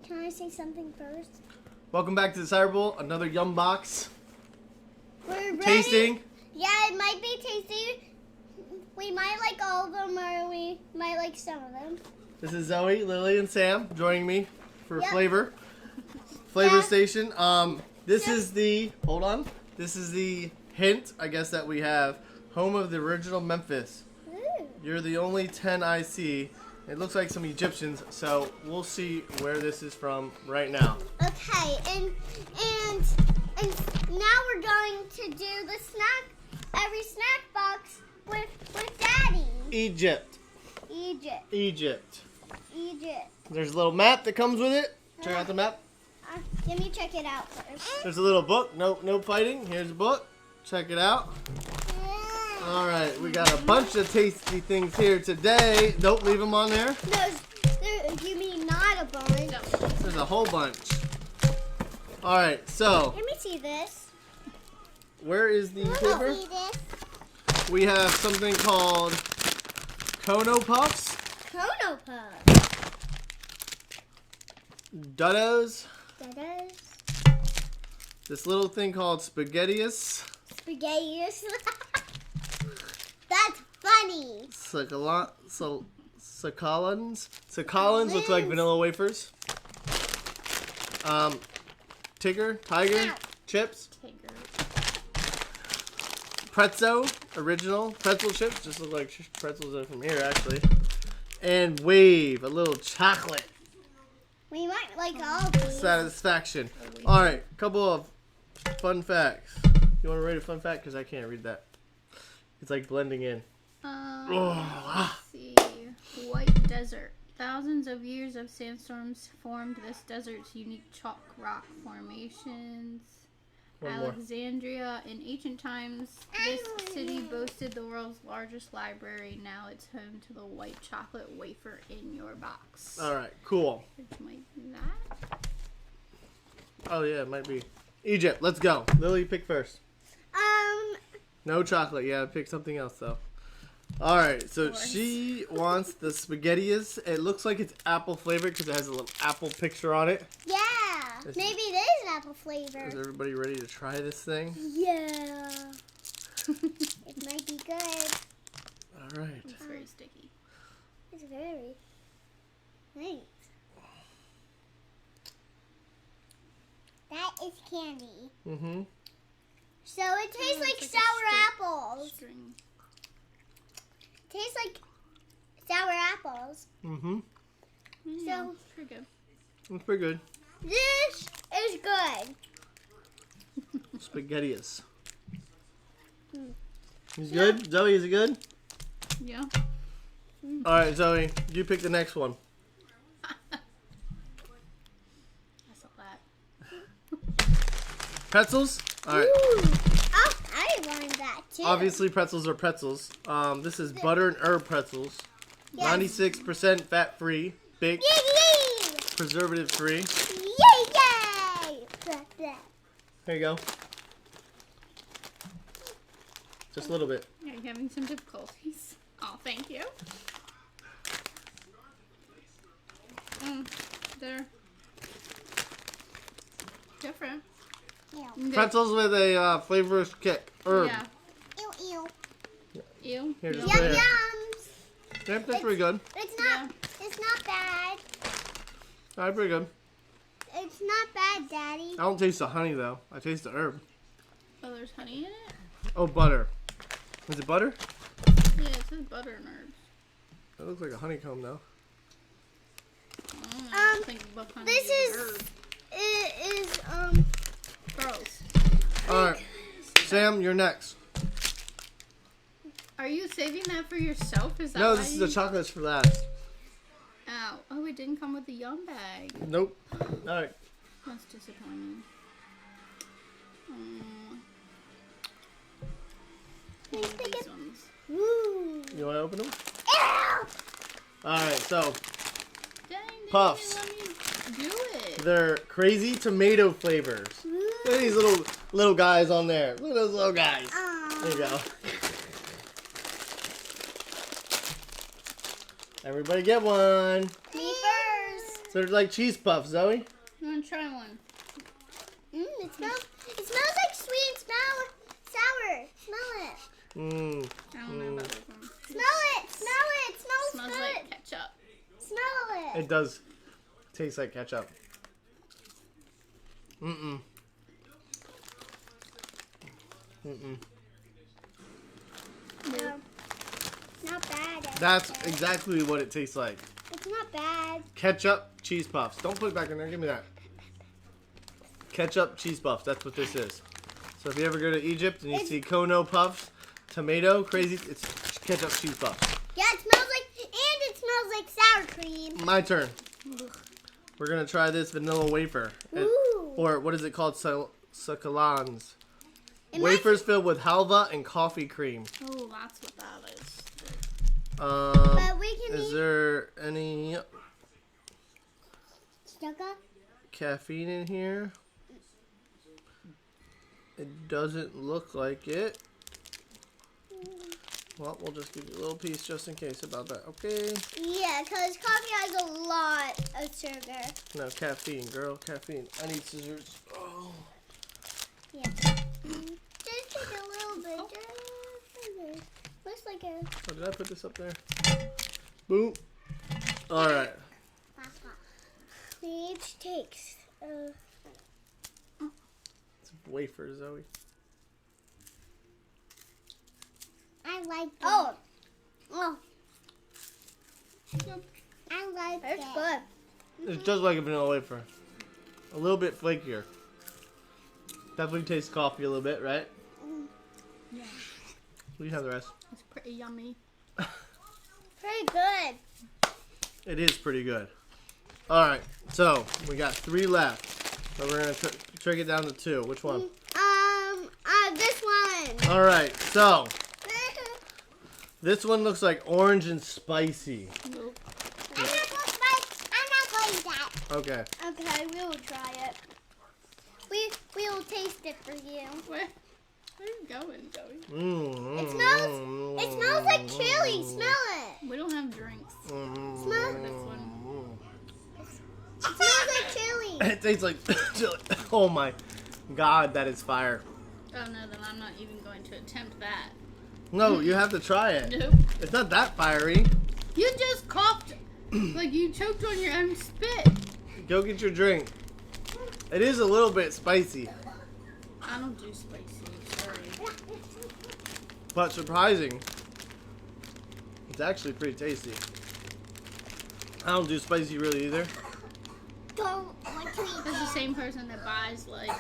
Can I say something first? Welcome back to the Cyber Bowl. Another Yum Box. We're ready. Tasting. Yeah, it might be tasty. We might like all of them, or we might like some of them. This is Zoe, Lily, and Sam joining me for Yep. Flavor Yeah. Station. This is the This is the hint, I guess, that we have. Home of the original Memphis. Ooh. You're the only 10 I see. It looks like some Egyptians, so we'll see where this is from right now. Okay, and now we're going to do the every snack box with Daddy. Egypt. Egypt. There's a little map that comes with it. Check out the map. Let me check it out first. There's a little book. No fighting. Here's a book. Check it out. All right, we got a bunch of tasty things here today. Don't leave them on there. You mean not a bunch? There's a whole bunch. All right, so Let me see this. where is the paper? See this. We have something called Kono Puffs, Kono Puff. Duttos, That is this little thing called Spaghettius, spaghetti. That's funny. Sakalans looks like vanilla wafers. Tiger, chips. Pretzo, original pretzel chips, just look like pretzels are from here actually. And Wave, a little chocolate We might like all these. satisfaction. All right, couple of fun facts. You want to read a fun fact? Because I can't read that. It's like blending in. Let's see. White desert. Thousands of years of sandstorms formed this desert's unique chalk rock formations. One more. Alexandria. In ancient times, this city boasted the world's largest library. Now it's home to the white chocolate wafer in your box. All right, cool. Which might be that. Oh yeah, it might be. Egypt, let's go. Lily, pick first. No chocolate. Yeah, pick something else though. All right, so she wants the Spaghettius. It looks like it's apple flavored because it has a little apple picture on it. Yeah. This- Maybe it is an apple flavor. Is everybody ready to try this thing? Yeah. It might be good. All right. It's very sticky. It's very nice. That is candy. Mm-hmm. So it tastes like it's sour like a apples. String. Tastes like sour apples. Mm-hmm. Yeah, So- it's pretty good. It's pretty good. This is good. Spaghettius. Hmm. Is it good? Zoe, is it good? Yeah. All right, Zoe, you pick the next one. I saw that. Pretzels? All right. Ooh. Oh, I wanted that too. Obviously, pretzels are pretzels. This is butter and herb pretzels. Yes. 96% fat-free, baked, Yay! preservative-free. Yay! Blah, blah. Here you go. Just a little bit. Are you having some difficulties? Oh, thank you. They're different. Ew. Good. Pretzels with a flavorous kick. Herb. Yeah. Ew, ew. Ew. Here's Ew. the Yum Yeah. yums. Yep, that's pretty good. It's not. It's not bad. All right, pretty good. It's not bad, Daddy. I don't taste the honey, though. I taste the herb. Oh, there's honey in it? Oh, butter. Is it butter? Yeah, it says butter and herbs. That looks like a honeycomb, though. I don't think both honey This and is. herb. It is Gross. All right. Sam, you're next. Are you saving that for yourself? Is that No, why this is you... the chocolates for last. Ow. Oh, it didn't come with the yum bag. Nope. All right. That's disappointing. Maybe these ones. Woo. You want to open them? Ew. All right, so Dang, they Puffs. didn't let me do it. they're crazy tomato flavors. Look at these little guys on there. Look at those little guys. There you go. Me Everybody get one. first. So they're like cheese puffs, Zoe. I'm gonna try one. It smells like sweet and sour. Smell it. I don't know about this one. Smell it. Smells good. like ketchup. Smell it. It does taste like ketchup. Mm-mm. No. Not bad. That's exactly what it tastes like. It's not bad. Ketchup cheese puffs. Don't put it back in there. Give me that. Ketchup cheese puffs. That's what this is. So if you ever go to Egypt and you see Kono puffs, tomato, crazy, it's ketchup cheese puffs. Yeah, it smells like sour cream. My turn. We're going to try this vanilla wafer. Ooh. Or what is it called? Sakalans. It Wafers filled with halva and coffee cream. Oh, that's what that is. But we can Is eat there any sugar. caffeine in here? It doesn't look like it. Well, we'll just give you a little piece just in case about that, okay? Yeah, because coffee has a lot of sugar. No, caffeine, girl, caffeine. I need scissors. Oh. Yeah. Just take a little bit. Looks like a... Oh, did I put this up there? Boom. All right. We each takes... It's wafer, Zoe. I like it. Oh. I like it. It's good. It's just like a vanilla wafer. A little bit flakier. Definitely tastes coffee a little bit, right? Yeah. We can have the rest. It's pretty yummy. Pretty good. It is pretty good. All right, so we got 3 left. So we're gonna trick it down to 2. Which one? This one. All right, so this one looks like orange and spicy. Nope. I'm not going to that. Okay. Okay, we will try it. We will taste it for you. Where are you going, Joey? It smells like chili. Smell it. We don't have drinks. Smell This one. It smells like chili. It tastes like chili. Oh my God, that is fire. Oh no, then I'm not even going to attempt that. No, you have to try it. Nope. It's not that fiery. You just coughed like you choked on your own spit. Go get your drink. It is a little bit spicy, I don't do spicy, sorry. but surprising. It's actually pretty tasty. I don't do spicy really either. Don't want to eat That's the same person that buys like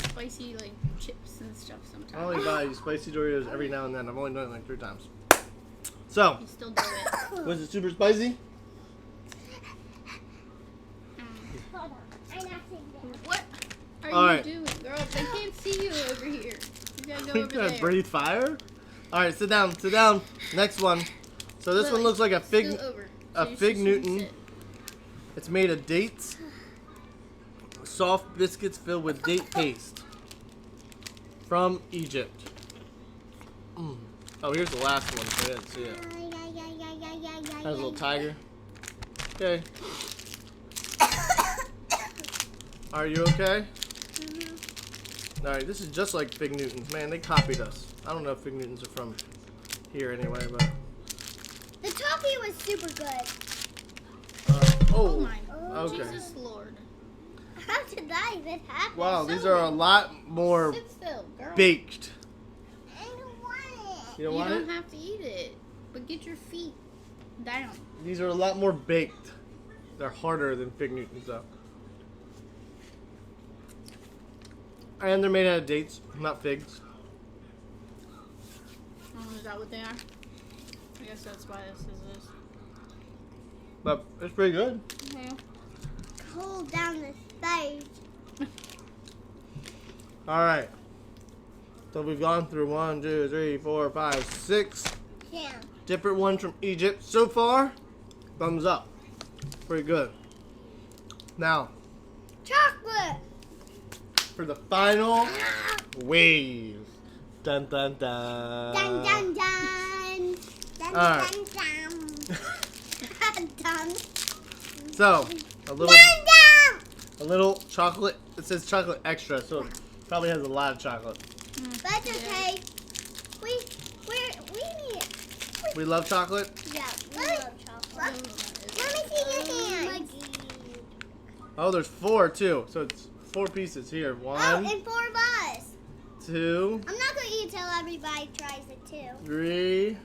spicy like chips and stuff I sometimes. only buy spicy Doritos every now and then. I've only done it like 3 times. So, You still do it. was it super spicy? Hold on. I'm not saying that. What are All you right. doing, girl? They can't see you over here. You gotta go You over gotta there. breathe fire? Alright, sit down, sit down. Next one. So this one Lily, looks like a fig scoot over. a you fig shouldn't Newton. sit. It's made of dates. Soft biscuits filled with date paste. From Egypt. Oh, here's the last one. I didn't see it. Has a little tiger. Okay. Are you okay? Alright, this is just like Fig Newtons. Man, they copied us. I don't know if Fig Newtons are from here anyway, but... The toffee was super good. Oh my okay. Jesus Lord. How did that even happen? Wow, these are a lot more Sit still, girl. baked. I don't want it. You don't You want don't it? have to eat it, but get your feet down. These are a lot more baked. They're harder than Fig Newtons, though. And they're made out of dates, not figs. Oh, is that what they are? I guess that's why this is this. But it's pretty good. Okay. Hold down the stage. Alright. So we've gone through 1, 2, 3, 4, 5, 6 Yeah. different ones from Egypt. So far, thumbs up. Pretty good. Now, Chocolate. for the final wave. Dun dun dun. Dun dun dun. Dun Alright. dun dun. So, a little chocolate. It says chocolate extra, so it probably has a lot of chocolate. That's okay. We need it. We love chocolate. Yeah, we love chocolate. Let me see your hands. Oh, there's 4 too. So it's 4 pieces here. Oh, 1, and 4 of us. 2, I'm not going to eat till everybody tries it too. 3,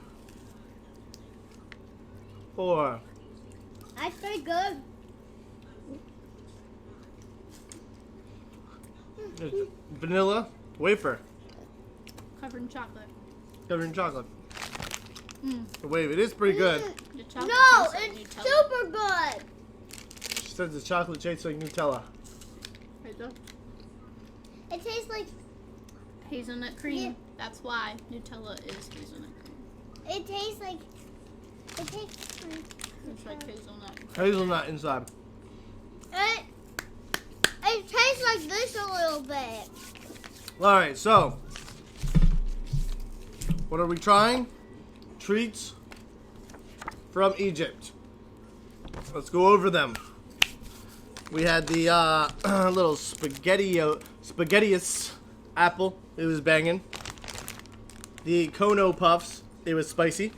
4. That's pretty good. It's vanilla wafer Covered in chocolate. covered in chocolate. Mm. The wave, it is pretty good. The chocolate No, tastes like it's Nutella. super good. She says the chocolate tastes like Nutella. Right there. It tastes like Hazelnut cream. Yeah. That's why Nutella is hazelnut cream. it tastes like It's like hazelnut. Hazelnut inside. it tastes like this a little bit. All right, so what are we trying? Treats from Egypt. Let's go over them. We had the little spaghettious apple. It was banging. The Kono Puffs. It was spicy.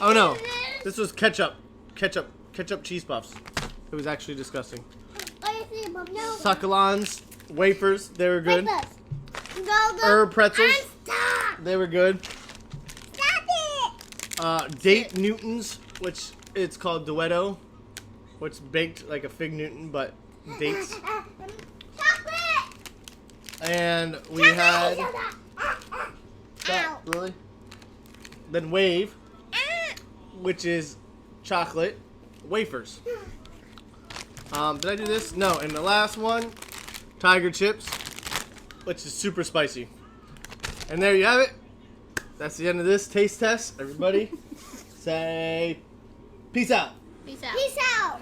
Oh no, this was ketchup cheese puffs. It was actually disgusting. Succulons, wafers. They were good. Herb pretzels. Stop! They were good. Stop it! Date Newtons, which it's called duetto, which baked like a fig Newton, but dates. Chocolate! And we had Ow. Lily. Then wave, which is chocolate wafers. Did I do this? No. And the last one, Tiger Chips, which is super spicy. And there you have it. That's the end of this taste test. Everybody, say peace out. Peace out. Peace out!